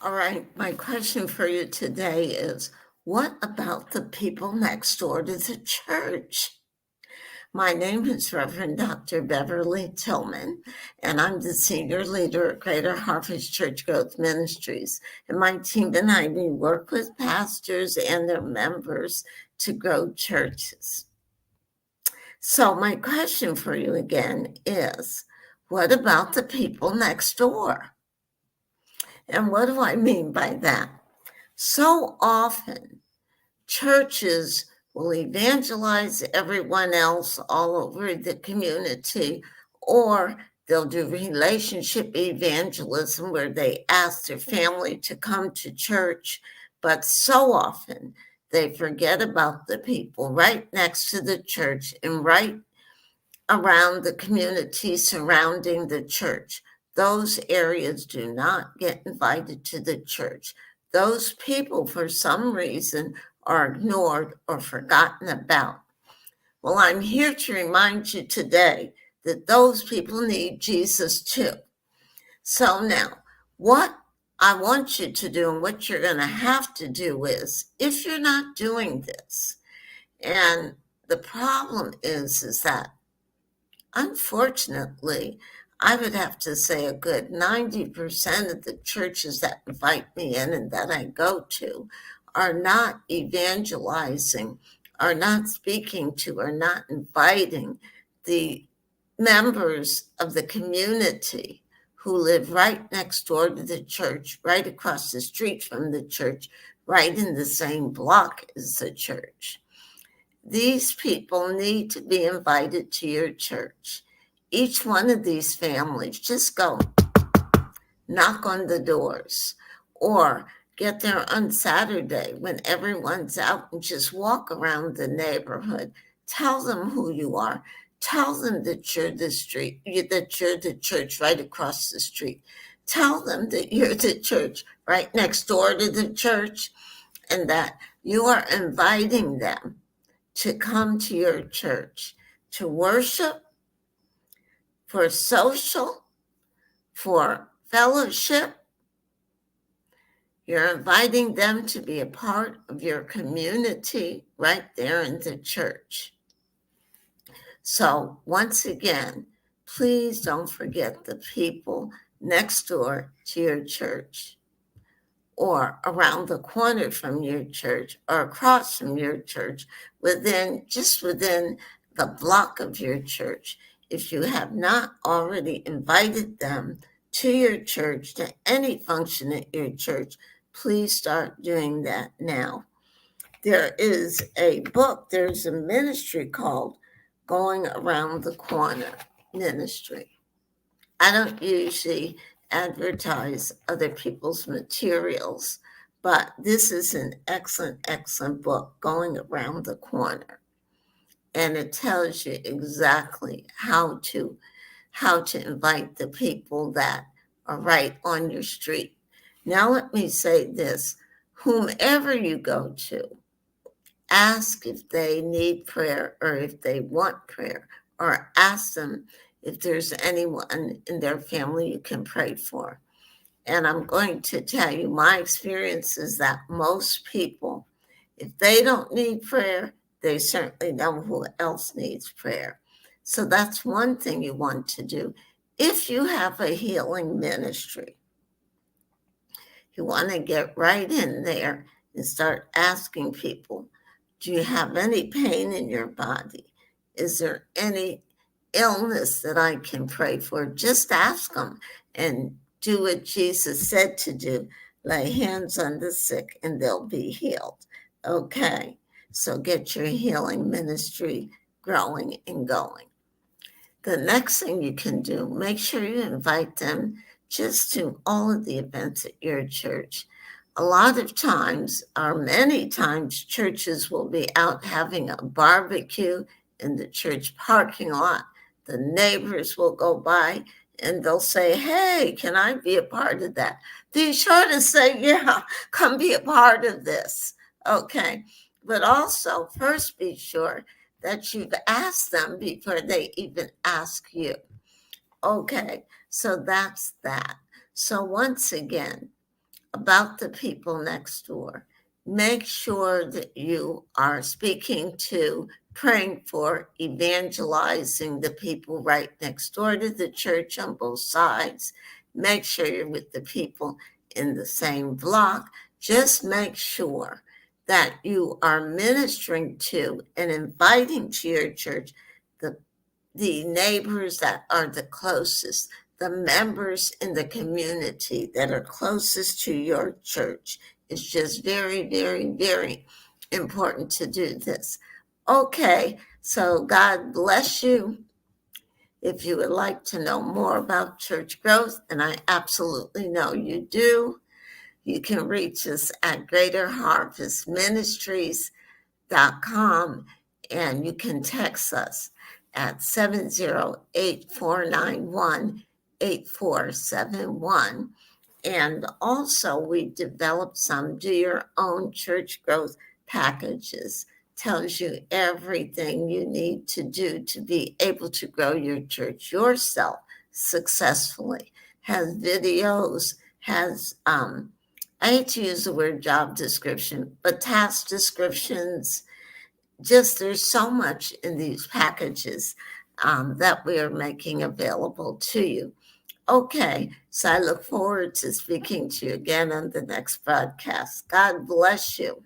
All right, my question for you today is, what about the people next door to the church? My name is Reverend Dr. Beverly Tillman, and I'm the senior leader at Greater Harvest Church Growth Ministries. And my team and I, we work with pastors and their members to grow churches. So my question for you again is, what about the people next door? And what do I mean by that? So often, churches will evangelize everyone else all over the community, or they'll do relationship evangelism where they ask their family to come to church. But so often, they forget about the people right next to the church and right around the community surrounding the church. Those areas do not get invited to the church. Those people, for some reason, are ignored or forgotten about. Well, I'm here to remind you today that those people need Jesus too. So now, what I want you to do and what you're going to have to do is, if you're not doing this, and the problem is that unfortunately, I would have to say a good 90% of the churches that invite me in and that I go to are not evangelizing, are not speaking to, are not inviting the members of the community who live right next door to the church, right across the street from the church, right in the same block as the church. These people need to be invited to your church. Each one of these families, just go knock on the doors or get there on Saturday when everyone's out and just walk around the neighborhood. Tell them who you are. Tell them that you're that you're the church right across the street. Tell them that you're the church right next door to the church and that you are inviting them to come to your church to worship, for social, for fellowship. You're inviting them to be a part of your community right there in the church. So, once again, please don't forget the people next door to your church, or around the corner from your church, or across from your church, within the block of your church. If you have not already invited them to your church, to any function at your church, please start doing that now. There is a book, there's a ministry called Going Around the Corner Ministry. I don't usually advertise other people's materials, but this is an excellent book, Going Around the Corner. And it tells you exactly how to invite the people that are right on your street. Now let me say this, whomever you go to, ask if they need prayer or if they want prayer, or ask them if there's anyone in their family you can pray for. And I'm going to tell you, my experience is that most people, if they don't need prayer, they certainly know who else needs prayer. So that's one thing you want to do. If you have a healing ministry, you want to get right in there and start asking people, do you have any pain in your body? Is there any illness that I can pray for? Just ask them and do what Jesus said to do. Lay hands on the sick and they'll be healed. Okay, so get your healing ministry growing and going. The next thing you can do, make sure you invite them just to all of the events at your church. A lot of times, or many times, churches will be out having a barbecue in the church parking lot. The neighbors will go by and they'll say, hey, can I be a part of that? Be sure to say, yeah, come be a part of this. Okay. But also, first be sure that you've asked them before they even ask you. Okay, so that's that. So once again, about the people next door. Make sure that you are speaking to, praying for, evangelizing the people right next door to the church on both sides. Make sure you're with the people in the same block. Just make sure that you are ministering to and inviting to your church the neighbors that are the closest, the members in the community that are closest to your church. It's just very, very, very important to do this. Okay, so God bless you. If you would like to know more about church growth, and I absolutely know you do, you can reach us at Greater Harvest Ministries com, and you can text us at 708-491-8471. And also we developed some do your own church growth packages. Tells you everything you need to do to be able to grow your church yourself successfully. Has videos, has I hate to use the word job description, but task descriptions. Just there's so much in these packages that we are making available to you. Okay, so I look forward to speaking to you again on the next broadcast. God bless you.